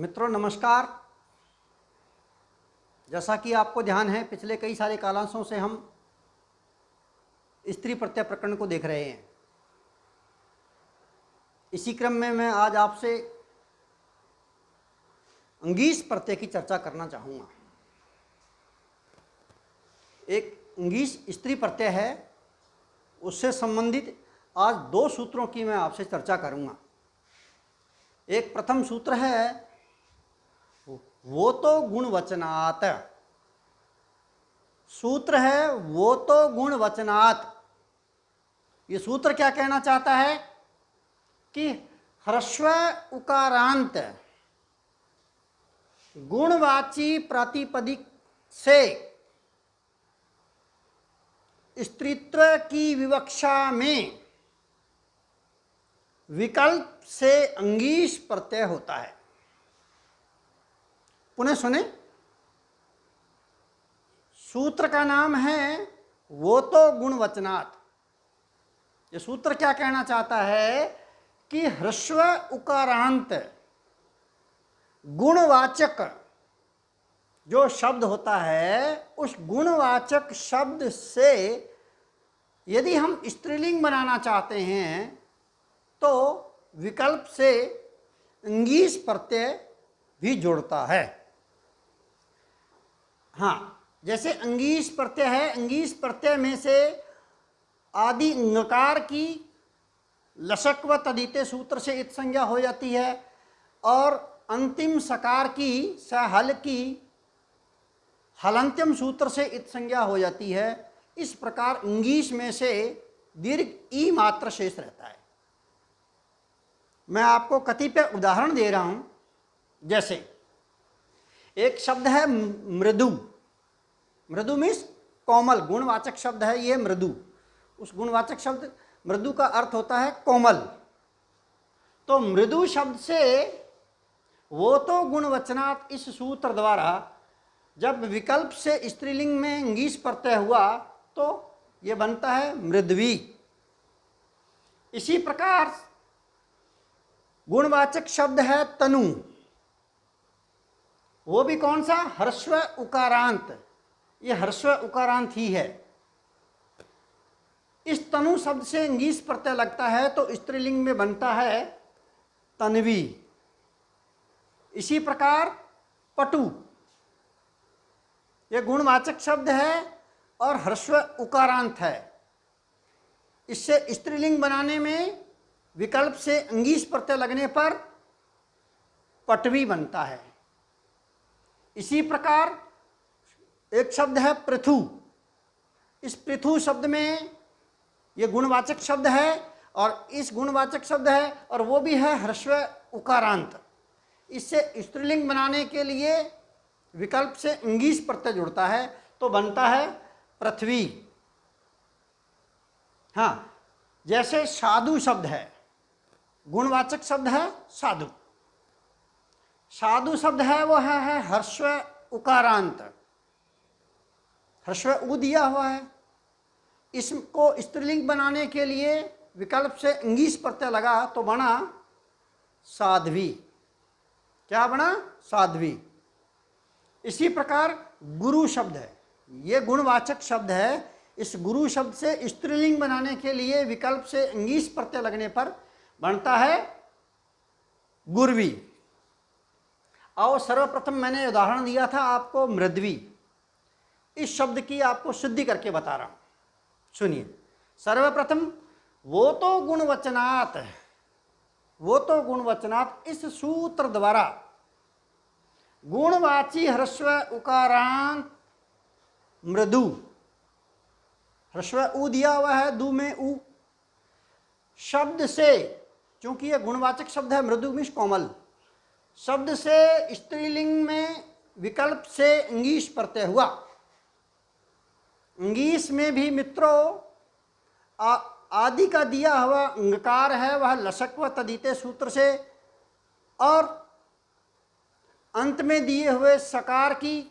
मित्रों नमस्कार। जैसा कि आपको ध्यान है, पिछले कई सारे कालांशों से हम स्त्री प्रत्यय प्रकरण को देख रहे हैं। इसी क्रम में मैं आज आपसे अंगीस प्रत्यय की चर्चा करना चाहूँगा। एक अंगीस स्त्री प्रत्यय है, उससे संबंधित आज दो सूत्रों की मैं आपसे चर्चा करूँगा। एक प्रथम सूत्र है वो तो गुणवचनात्। सूत्र है वो तो गुणवचनात्। ये सूत्र क्या कहना चाहता है कि ह्रस्व उकारांत गुणवाची प्रातिपदिक से स्त्रीत्व की विवक्षा में विकल्प से अंगीस प्रत्यय होता है। पुनः सुने, सूत्र का नाम है वो तो गुणवचनात्। ये सूत्र क्या कहना चाहता है कि ह्रस्व उकारांत गुणवाचक जो शब्द होता है, उस गुणवाचक शब्द से यदि हम स्त्रीलिंग बनाना चाहते हैं तो विकल्प से अंगीस प्रत्यय भी जुड़ता है। हाँ, जैसे अंगीस प्रत्यय है, अंगीस प्रत्यय में से आदि ङकार की लशक व तदिते सूत्र से इत संज्ञा हो जाती है और अंतिम सकार की सहल की हलंत्यम सूत्र से इत संज्ञा हो जाती है। इस प्रकार अंगीस में से दीर्घ ई मात्र शेष रहता है। मैं आपको कतिपय उदाहरण दे रहा हूं। जैसे एक शब्द है मृदु। मृदु मीन्स कोमल, गुणवाचक शब्द है ये मृदु। उस गुणवाचक शब्द मृदु का अर्थ होता है कोमल। तो मृदु शब्द से वो तो गुणवचनात् इस सूत्र द्वारा जब विकल्प से स्त्रीलिंग में अंगीस प्रत्यय हुआ तो ये बनता है मृद्वी। इसी प्रकार गुणवाचक शब्द है तनु। वो भी कौन सा? ह्रस्व उकारांत। ये ह्रस्व उकारांत ही है। इस तनु शब्द से अंगीस प्रत्यय लगता है तो स्त्रीलिंग में बनता है तन्वी। इसी प्रकार पटु, ये गुणवाचक शब्द है और ह्रस्व उकारांत है। इससे स्त्रीलिंग बनाने में विकल्प से अंगीस प्रत्यय लगने पर पटवी बनता है। इसी प्रकार एक शब्द है पृथु। इस पृथु शब्द में ये गुणवाचक शब्द है और इस गुणवाचक शब्द है और वो भी है ह्रस्व उकारांत। इससे स्त्रीलिंग बनाने के लिए विकल्प से अंगीस प्रत्यय जुड़ता है तो बनता है पृथ्वी। हाँ, जैसे साधु शब्द है, गुणवाचक शब्द है साधु। साधु शब्द है वो है ह्रस्व उकारांत, ह्रस्व उ दिया हुआ है। इसको स्त्रीलिंग बनाने के लिए विकल्प से अंगीस प्रत्यय लगा तो बना साध्वी। क्या बना? साध्वी। इसी प्रकार गुरु शब्द है, ये गुणवाचक शब्द है। इस गुरु शब्द से स्त्रीलिंग बनाने के लिए विकल्प से अंगीस प्रत्यय लगने पर बनता है गुरवी। और सर्वप्रथम मैंने उदाहरण दिया था आपको मृद्वी। इस शब्द की आपको शुद्धि करके बता रहा हूं, सुनिए। सर्वप्रथम वो तो गुणवचनात्, वो तो गुणवचनात् इस सूत्र द्वारा गुणवाची ह्रस्व उकारांत मृदु, ह्रस्व उ दिया हुआ है, दु में उ शब्द से, क्योंकि यह गुणवाचक शब्द है मृदु मीन्स कोमल, शब्द से स्त्रीलिंग में विकल्प से अंगीस प्रत्यय हुआ। अंगीस में भी मित्रों आदि का दिया हुआ अंगकार है वह लशक व तदिते सूत्र से और अंत में दिए हुए सकार की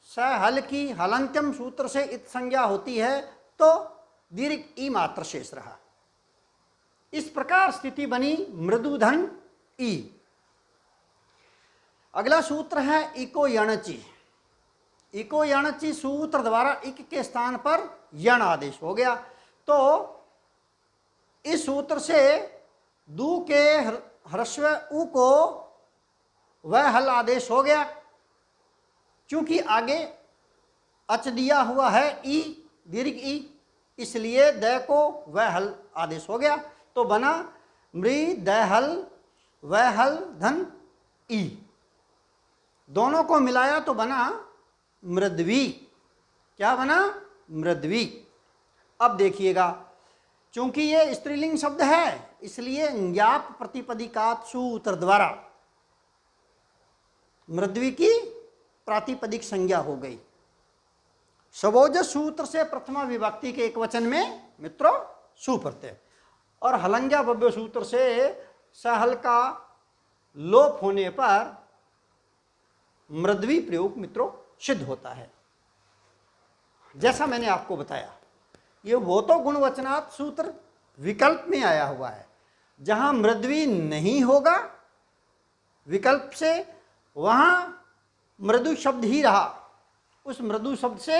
सहल की हलंत्यम सूत्र से इत संज्ञा होती है तो दीर्घ ई मात्र शेष रहा। इस प्रकार स्थिति बनी मृदुधन ई। अगला सूत्र है इको यणचि। इको यणचि सूत्र द्वारा इक के स्थान पर यण आदेश हो गया। तो इस सूत्र से दू के ह्रस्व उ को वह हल आदेश हो गया, क्योंकि आगे अच दिया हुआ है ई दीर्घ ई, इसलिए द को वह हल आदेश हो गया। तो बना मृ द हल वह हल धन ई, दोनों को मिलाया तो बना मृद्वी। क्या बना? मृद्वी। अब देखिएगा, चूंकि ये स्त्रीलिंग शब्द है इसलिए ज्ञाप प्रतिपदिकात सूत्र द्वारा मृद्वी की प्रातिपदिक संज्ञा हो गई। सबोजस सूत्र से प्रथमा विभक्ति के एकवचन में मित्रों सु प्रत्यय, और हलंग्या भव्य सूत्र से सहल का लोप होने पर मृद्वी प्रयोग मित्रों सिद्ध होता है। जैसा मैंने आपको बताया, ये वो तो गुणवचनात् सूत्र विकल्प में आया हुआ है, जहां मृद्वी नहीं होगा विकल्प से, वहां मृदु शब्द ही रहा। उस मृदु शब्द से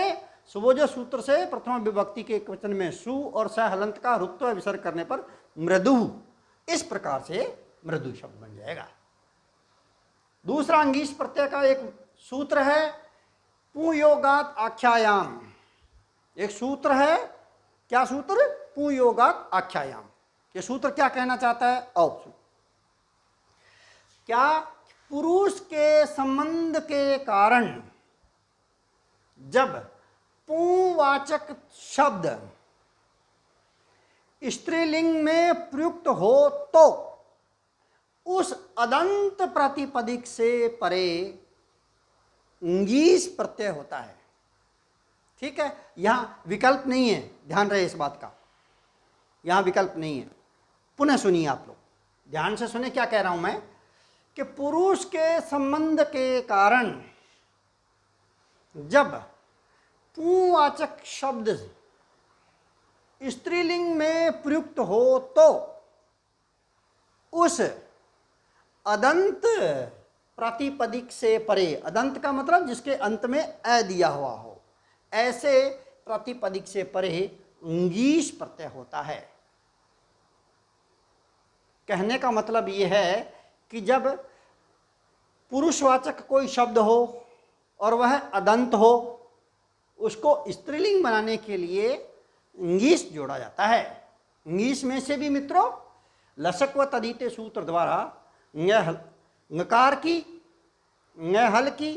सुबोजस सूत्र से प्रथमा विभक्ति के एकवचन में सु और स हलंत का रुत्व विसर्ग करने पर मृदु, इस प्रकार से मृदु शब्द बन जाएगा। दूसरा अंगीश प्रत्यय का एक सूत्र है पुयोगात आख्यायाम। एक सूत्र है, क्या सूत्र? पुयोगात आख्यायाम। ये सूत्र क्या कहना चाहता है? औ क्या पुरुष के संबंध के कारण जब पुवाचक शब्द स्त्रीलिंग में प्रयुक्त हो तो उस अदंत प्रातिपदिक से परे ङीस प्रत्यय होता है। ठीक है, यहां विकल्प नहीं है, ध्यान रहे इस बात का, यहां विकल्प नहीं है। पुनः सुनिए आप लोग, ध्यान से सुने क्या कह रहा हूं मैं, कि पुरुष के संबंध के कारण जब पुवाचक शब्द स्त्रीलिंग में प्रयुक्त हो तो उस अदंत प्रातिपदिक से परे, अदंत का मतलब जिसके अंत में अ दिया हुआ हो, ऐसे प्रातिपदिक से परे ङीस प्रत्यय होता है। कहने का मतलब यह है कि जब पुरुषवाचक कोई शब्द हो और वह अदंत हो, उसको स्त्रीलिंग बनाने के लिए ङीस जोड़ा जाता है। ङीस में से भी मित्रों लसक व तदिते सूत्र द्वारा ङकार की ङ की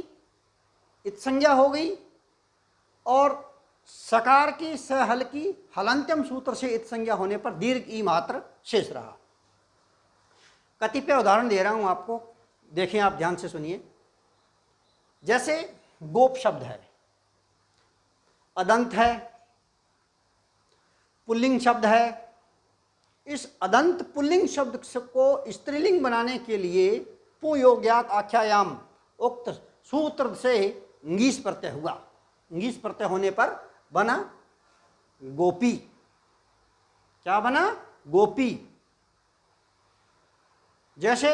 इत संज्ञा हो गई, और सकार की स हल की हलंत्यम सूत्र से इत संज्ञा होने पर दीर्घ ई मात्र शेष रहा। कतिपय उदाहरण दे रहा हूं आपको, देखें आप ध्यान से सुनिए। जैसे गोप शब्द है, अदंत है, पुल्लिंग शब्द है। इस अदंत पुल्लिंग शब्द को स्त्रीलिंग बनाने के लिए पुयोग्यात आख्यायाम उक्त सूत्र से ङीस प्रत्यय हुआ। ङीस प्रत्यय होने पर बना गोपी। क्या बना? गोपी। जैसे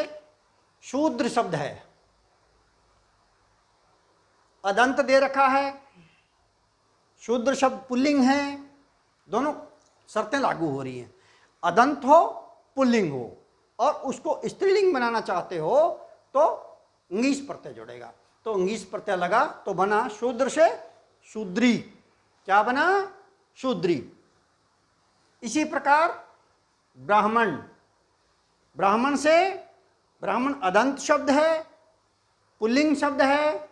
शूद्र शब्द है, अदंत दे रखा है, शूद्र शब्द पुल्लिंग है, दोनों शर्तें लागू हो रही हैं। अदंत हो, पुल्लिंग हो, और उसको स्त्रीलिंग बनाना चाहते हो तो ङीस प्रत्यय जुड़ेगा। तो ङीस प्रत्यय लगा तो बना शूद्र से शूद्री। क्या बना? शूद्री। इसी प्रकार ब्राह्मण, ब्राह्मण से, ब्राह्मण अदंत शब्द है, पुल्लिंग शब्द है,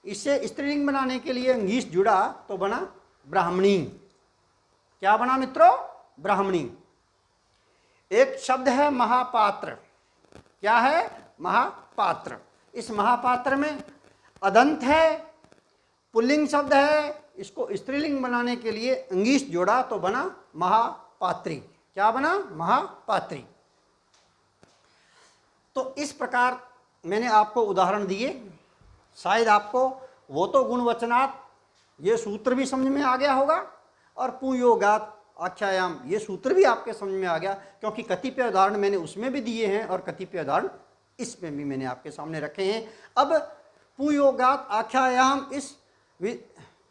इससे स्त्रीलिंग बनाने के लिए ङीस जुड़ा तो बना ब्राह्मणी। क्या बना मित्रों? ब्राह्मणी। एक शब्द है महापात्र। क्या है? महापात्र। इस महापात्र में अदंत है, पुल्लिंग शब्द है, इसको स्त्रीलिंग बनाने के लिए ङीस जोड़ा तो बना महापात्री। क्या बना? महापात्री। तो इस प्रकार मैंने आपको उदाहरण दिए, शायद आपको वो तो गुणवचनात् ये सूत्र भी समझ में आ गया होगा, और पुयोगात आख्यायाम ये सूत्र भी आपके समझ में आ गया, क्योंकि कतिपय उदाहरण मैंने उसमें भी दिए हैं और कतिपय उदाहरण इसमें भी मैंने आपके सामने रखे हैं। अब पुयोगात आख्यायाम,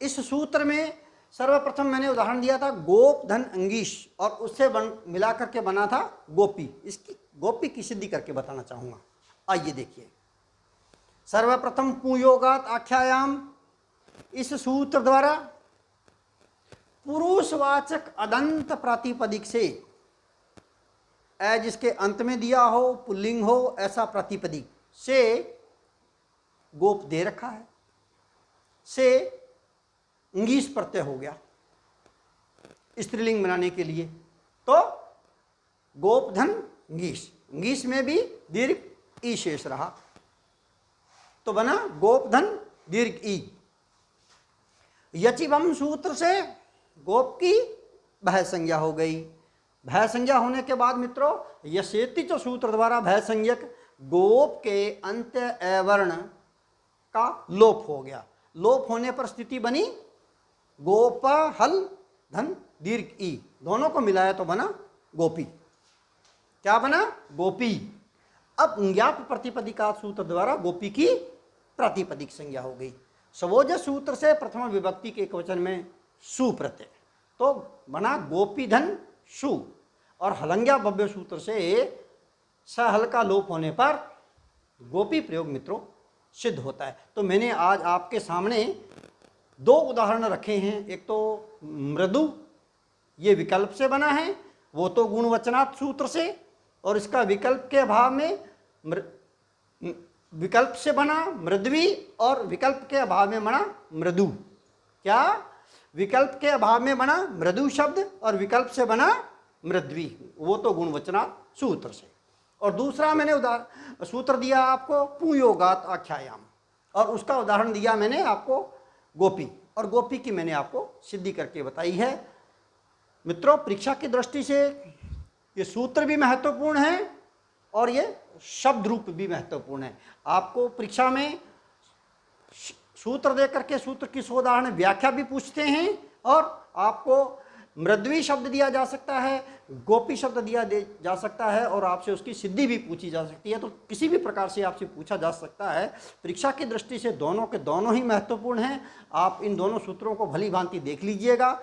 इस सूत्र में सर्वप्रथम मैंने उदाहरण दिया था गोप धन अंगीश, और उससे मिला करके बना था गोपी। इसकी गोपी की सिद्धि करके बताना चाहूँगा। आइए देखिए, सर्वप्रथम पुयोगात आख्यायाम, इस सूत्र द्वारा पुरुषवाचक अदंत प्रातिपदिक से, जिसके अंत में दिया हो, पुल्लिंग हो, ऐसा प्रातिपदिक से गोप दे रखा है, से इंगीश प्रत्यय हो गया स्त्रीलिंग बनाने के लिए, तो गोप धन इंगीश, इंगीश में भी दीर्घ ई शेष रहा, तो बना गोप धन दीर्घ ई। यचिवम सूत्र से गोप की भय संज्ञा हो गई। भय संज्ञा होने के बाद मित्रों, यशेति जो सूत्र द्वारा भय संज्ञक गोप के अंत्य अवर्ण का लोप हो गया। लोप होने पर स्थिति बनी गोप हल धन दीर्घ ई, दोनों को मिलाया तो बना गोपी। क्या बना? गोपी। अब ज्ञाप प्रतिपदिका सूत्र द्वारा गोपी की प्रातिपदिक संज्ञा हो गई। स्वोज सूत्र से प्रथम विभक्ति के एकवचन में सु प्रत्यय, तो बना गोपी धन सु, और हलंग्या भव्य सूत्र से सहल का लोप होने पर गोपी प्रयोग मित्रों सिद्ध होता है। तो मैंने आज आपके सामने दो उदाहरण रखे हैं। एक तो मृदु, ये विकल्प से बना है, वो तो गुणवचनात् सूत्र से, और इसका विकल्प के अभाव में विकल्प से बना मृद्वी, और विकल्प के अभाव में बना मृदु। क्या? विकल्प के अभाव में बना मृदु शब्द, और विकल्प से बना मृद्वी, वो तो गुणवचनात् सूत्र से। और दूसरा मैंने सूत्र दिया आपको पुयोगात आख्यायाम, और उसका उदाहरण दिया मैंने आपको गोपी, और गोपी की मैंने आपको सिद्धि करके बताई है। मित्रों, परीक्षा की दृष्टि से ये सूत्र भी महत्वपूर्ण है और ये शब्द रूप भी महत्वपूर्ण है। आपको परीक्षा में सूत्र दे करके सूत्र की उदाहरण व्याख्या भी पूछते हैं, और आपको मृद्वी शब्द दिया जा सकता है, गोपी शब्द दिया जा सकता है, और आपसे उसकी सिद्धि भी पूछी जा सकती है। तो किसी भी प्रकार से आपसे पूछा जा सकता है। परीक्षा की दृष्टि से दोनों के दोनों ही महत्वपूर्ण हैं। आप इन दोनों सूत्रों को भली भांति देख लीजिएगा।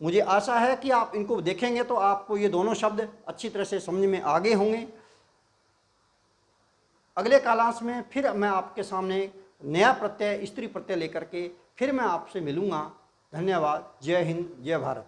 मुझे आशा है कि आप इनको देखेंगे तो आपको ये दोनों शब्द अच्छी तरह से समझ में आगे होंगे। अगले कालांश में फिर मैं आपके सामने नया प्रत्यय, स्त्री प्रत्यय लेकर के फिर मैं आपसे मिलूंगा। धन्यवाद। जय हिंद, जय भारत।